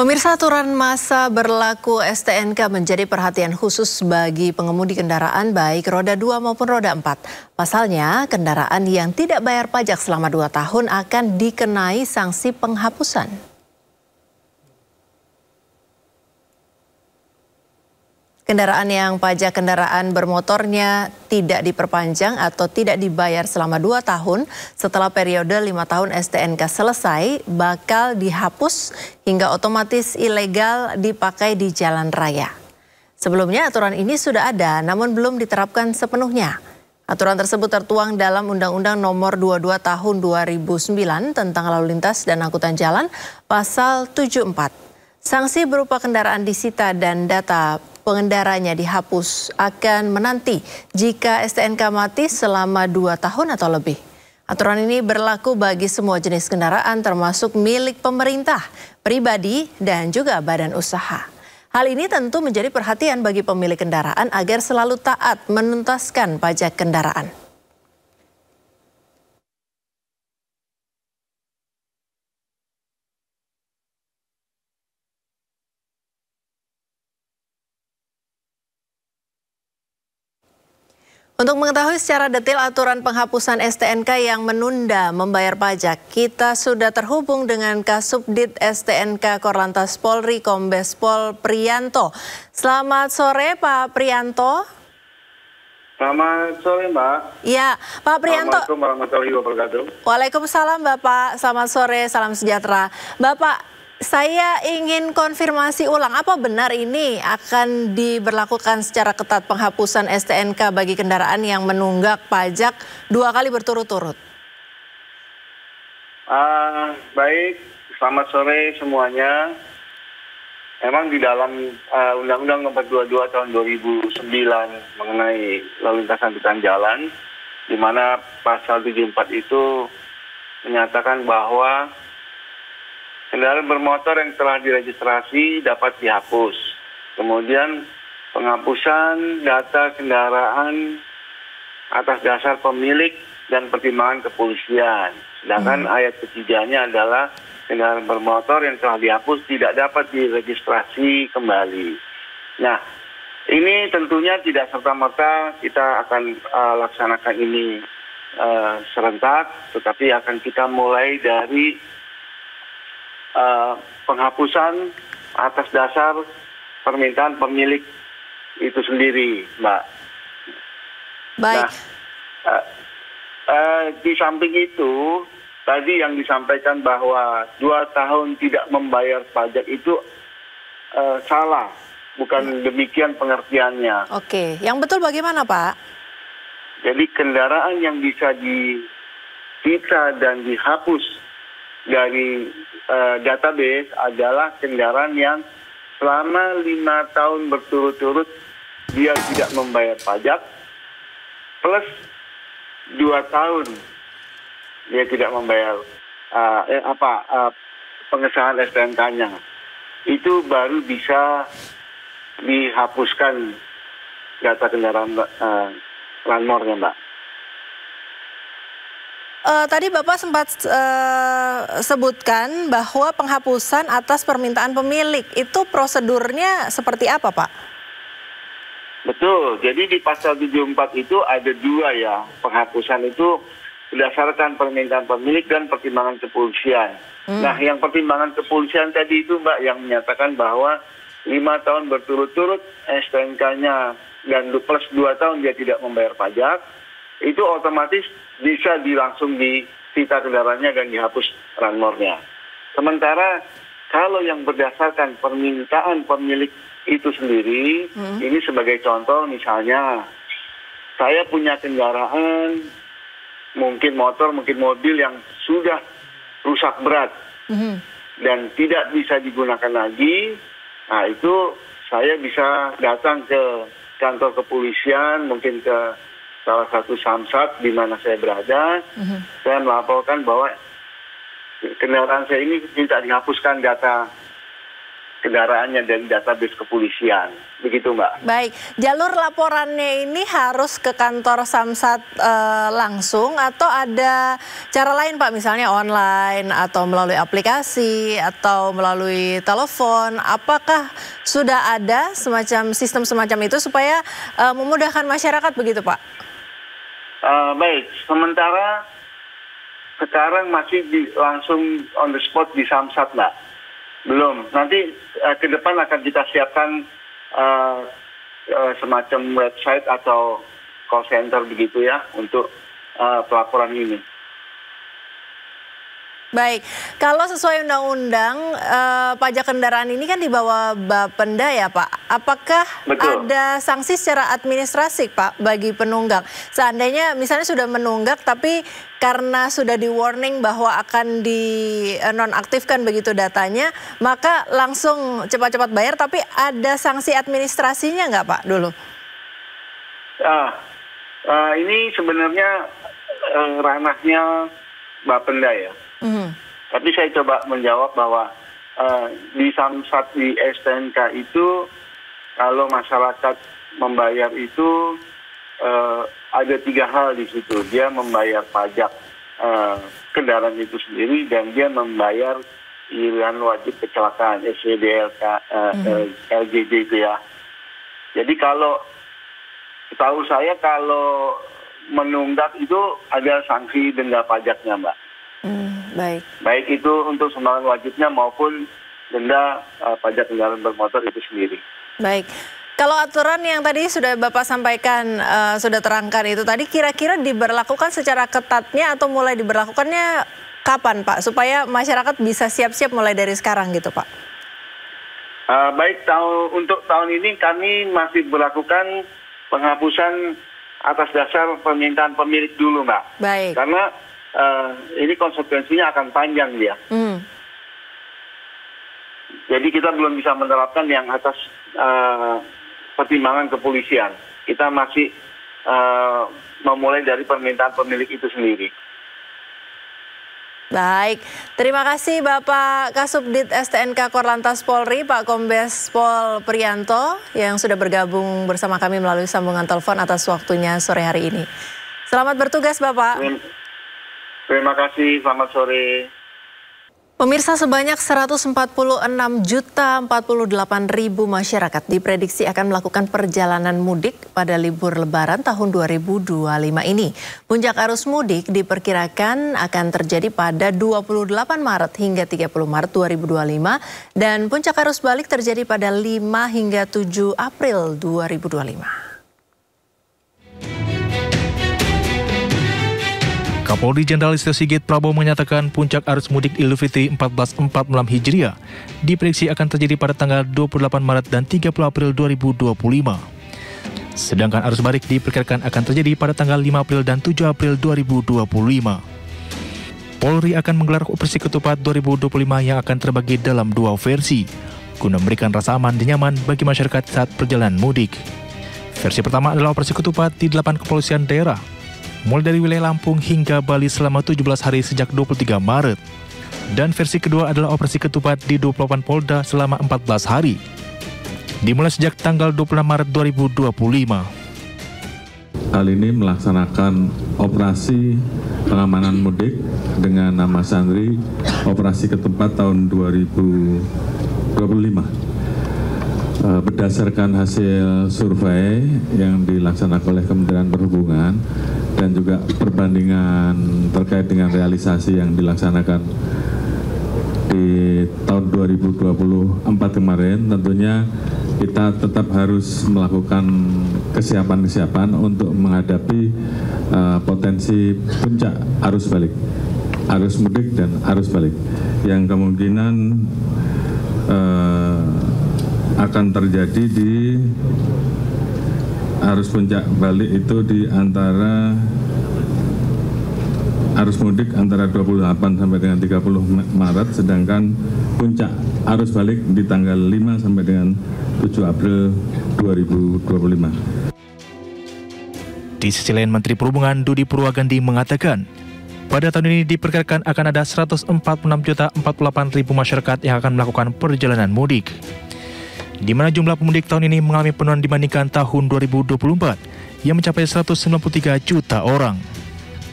Pemirsa, aturan masa berlaku STNK menjadi perhatian khusus bagi pengemudi kendaraan baik roda 2 maupun roda 4. Pasalnya, kendaraan yang tidak bayar pajak selama 2 tahun akan dikenai sanksi penghapusan. Kendaraan yang pajak kendaraan bermotornya tidak diperpanjang atau tidak dibayar selama 2 tahun setelah periode 5 tahun STNK selesai bakal dihapus hingga otomatis ilegal dipakai di jalan raya. Sebelumnya aturan ini sudah ada namun belum diterapkan sepenuhnya. Aturan tersebut tertuang dalam Undang-Undang Nomor 22 Tahun 2009 tentang Lalu Lintas dan Angkutan Jalan Pasal 74. Sanksi berupa kendaraan disita dan data pengendaranya dihapus akan menanti jika STNK mati selama 2 tahun atau lebih. Aturan ini berlaku bagi semua jenis kendaraan termasuk milik pemerintah, pribadi, dan juga badan usaha. Hal ini tentu menjadi perhatian bagi pemilik kendaraan agar selalu taat menuntaskan pajak kendaraan. Untuk mengetahui secara detail aturan penghapusan STNK yang menunda membayar pajak, kita sudah terhubung dengan Kasubdit STNK Korlantas Polri Kombes Pol Priyanto. Selamat sore Pak Priyanto. Selamat sore Mbak. Ya, Pak Priyanto. Assalamualaikum warahmatullahi wabarakatuh. Waalaikumsalam Bapak, selamat sore, salam sejahtera. Bapak, saya ingin konfirmasi ulang, apa benar ini akan diberlakukan secara ketat penghapusan STNK bagi kendaraan yang menunggak pajak 2 kali berturut-turut? Baik, selamat sore semuanya. Memang di dalam Undang-Undang Nomor 22 Tahun 2009 mengenai lalu lintas angkutan jalan, di mana pasal 74 itu menyatakan bahwa kendaraan bermotor yang telah diregistrasi dapat dihapus. Kemudian penghapusan data kendaraan atas dasar pemilik dan pertimbangan kepolisian. Sedangkan ayat ketiganya adalah kendaraan bermotor yang telah dihapus tidak dapat diregistrasi kembali. Nah, ini tentunya tidak serta-merta kita akan laksanakan ini serentak, tetapi akan kita mulai dari penghapusan atas dasar permintaan pemilik itu sendiri, Mbak. Baik. Nah, di samping itu, tadi yang disampaikan bahwa 2 tahun tidak membayar pajak itu salah, bukan demikian pengertiannya. Oke, yang betul bagaimana Pak? Jadi kendaraan yang bisa disita dan dihapus dari database adalah kendaraan yang selama 5 tahun berturut-turut dia tidak membayar pajak, plus 2 tahun dia tidak membayar pengesahan STNK-nya. Itu baru bisa dihapuskan data kendaraan landmarknya, Mbak. Tadi Bapak sempat sebutkan bahwa penghapusan atas permintaan pemilik, itu prosedurnya seperti apa Pak? Betul, jadi di pasal 74 itu ada 2 ya, penghapusan itu berdasarkan permintaan pemilik dan pertimbangan kepolisian. Nah, yang pertimbangan kepolisian tadi itu Mbak yang menyatakan bahwa 5 tahun berturut-turut STNK-nya dan plus 2 tahun dia tidak membayar pajak, itu otomatis bisa langsung disita kendaraannya dan dihapus ranmornya. Sementara kalau yang berdasarkan permintaan pemilik itu sendiri, ini sebagai contoh misalnya, saya punya kendaraan, mungkin motor, mungkin mobil yang sudah rusak berat dan tidak bisa digunakan lagi, nah itu saya bisa datang ke kantor kepolisian, mungkin ke salah satu samsat di mana saya berada, saya melaporkan bahwa kendaraan saya ini minta dihapuskan data kendaraannya dari database kepolisian. Begitu, Mbak. Baik, jalur laporannya ini harus ke kantor Samsat langsung atau ada cara lain Pak, misalnya online atau melalui aplikasi atau melalui telepon. Apakah sudah ada semacam sistem semacam itu supaya memudahkan masyarakat begitu Pak? Baik, sementara sekarang masih langsung on the spot di Samsat, Mbak. Belum. Nanti ke depan akan kita siapkan semacam website atau call center begitu ya untuk pelaporan ini. Baik, kalau sesuai undang-undang pajak kendaraan ini kan di bawah Bapenda ya Pak. Apakah Betul. ada sanksi secara administrasi Pak bagi penunggak? Seandainya misalnya sudah menunggak tapi karena sudah di warning bahwa akan di nonaktifkan begitu datanya, maka langsung cepat-cepat bayar, tapi ada sanksi administrasinya nggak Pak dulu? Ini sebenarnya ranahnya Bapenda ya. Tapi saya coba menjawab bahwa di Samsat di STNK itu kalau masyarakat membayar itu ada 3 hal di situ. Dia membayar pajak kendaraan itu sendiri dan dia membayar iuran wajib kecelakaan SWDLK, LGD itu ya. Jadi kalau tahu saya kalau menunggak itu ada sanksi denda pajaknya, Mbak. Baik. Baik itu untuk sumbangan wajibnya maupun denda pajak kendaraan bermotor itu sendiri. Baik. Kalau aturan yang tadi sudah Bapak sampaikan, sudah terangkan itu tadi, kira-kira diberlakukan secara ketatnya atau mulai diberlakukannya kapan Pak? Supaya masyarakat bisa siap-siap mulai dari sekarang gitu Pak. Baik, untuk tahun ini kami masih berlakukan penghapusan atas dasar permintaan pemilik dulu, Mbak. Baik. Karena ini konsekuensinya akan panjang dia. Jadi kita belum bisa menerapkan yang atas pertimbangan kepolisian. Kita masih memulai dari permintaan pemilik itu sendiri. Baik, terima kasih Bapak Kasubdit STNK Korlantas Polri, Pak Kombes Pol Prianto yang sudah bergabung bersama kami melalui sambungan telepon atas waktunya sore hari ini. Selamat bertugas Bapak. Terima kasih, selamat sore. Pemirsa, sebanyak 146.048.000 masyarakat diprediksi akan melakukan perjalanan mudik pada libur Lebaran tahun 2025 ini. Puncak arus mudik diperkirakan akan terjadi pada 28 Maret hingga 30 Maret 2025 dan puncak arus balik terjadi pada 5 hingga 7 April 2025. Kapolri Jenderal Listio Sigit Prabowo menyatakan puncak arus mudik Idul Fitri 1446 Hijriah diprediksi akan terjadi pada tanggal 28 Maret dan 30 April 2025. Sedangkan arus balik diperkirakan akan terjadi pada tanggal 5 April dan 7 April 2025. Polri akan menggelar operasi ketupat 2025 yang akan terbagi dalam 2 versi, guna memberikan rasa aman dan nyaman bagi masyarakat saat perjalanan mudik. Versi pertama adalah operasi ketupat di 8 kepolisian daerah, mulai dari wilayah Lampung hingga Bali selama 17 hari sejak 23 Maret. Dan versi kedua adalah operasi ketupat di 28 Polda selama 14 hari, dimulai sejak tanggal 26 Maret 2025. Kali ini melaksanakan operasi pengamanan mudik dengan nama sandri Operasi Ketupat tahun 2025. Berdasarkan hasil survei yang dilaksanakan oleh Kementerian Perhubungan dan juga perbandingan terkait dengan realisasi yang dilaksanakan di tahun 2024 kemarin, tentunya kita tetap harus melakukan kesiapan-kesiapan untuk menghadapi potensi puncak arus balik, arus mudik dan arus balik yang kemungkinan akan terjadi di arus puncak balik itu di antara arus mudik antara 28 sampai dengan 30 Maret, sedangkan puncak arus balik di tanggal 5 sampai dengan 7 April 2025. Di sisi lain, Menteri Perhubungan Dudi Purwagandi mengatakan Pada tahun ini diperkirakan akan ada 146.048.000 masyarakat yang akan melakukan perjalanan mudik. Di mana jumlah pemudik tahun ini mengalami penurunan dibandingkan tahun 2024 yang mencapai 193 juta orang.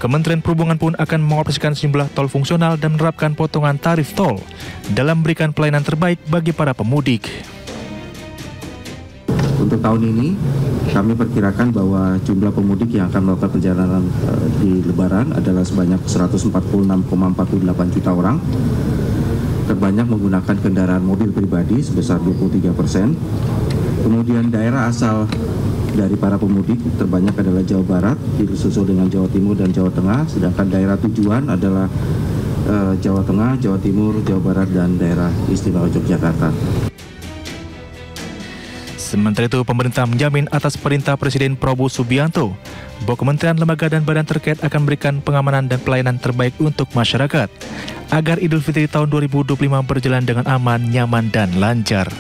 Kementerian Perhubungan pun akan mengoperasikan sejumlah tol fungsional dan menerapkan potongan tarif tol dalam memberikan pelayanan terbaik bagi para pemudik. Untuk tahun ini, kami perkirakan bahwa jumlah pemudik yang akan melakukan perjalanan di Lebaran adalah sebanyak 146,48 juta orang. Terbanyak menggunakan kendaraan mobil pribadi sebesar 23%. Kemudian daerah asal dari para pemudik terbanyak adalah Jawa Barat, disusul dengan Jawa Timur dan Jawa Tengah, sedangkan daerah tujuan adalah Jawa Tengah, Jawa Timur, Jawa Barat, dan daerah istimewa Yogyakarta. Sementara itu, pemerintah menjamin atas perintah Presiden Prabowo Subianto bahwa kementerian, lembaga, dan badan terkait akan memberikan pengamanan dan pelayanan terbaik untuk masyarakat agar Idul Fitri tahun 2025 berjalan dengan aman, nyaman, dan lancar.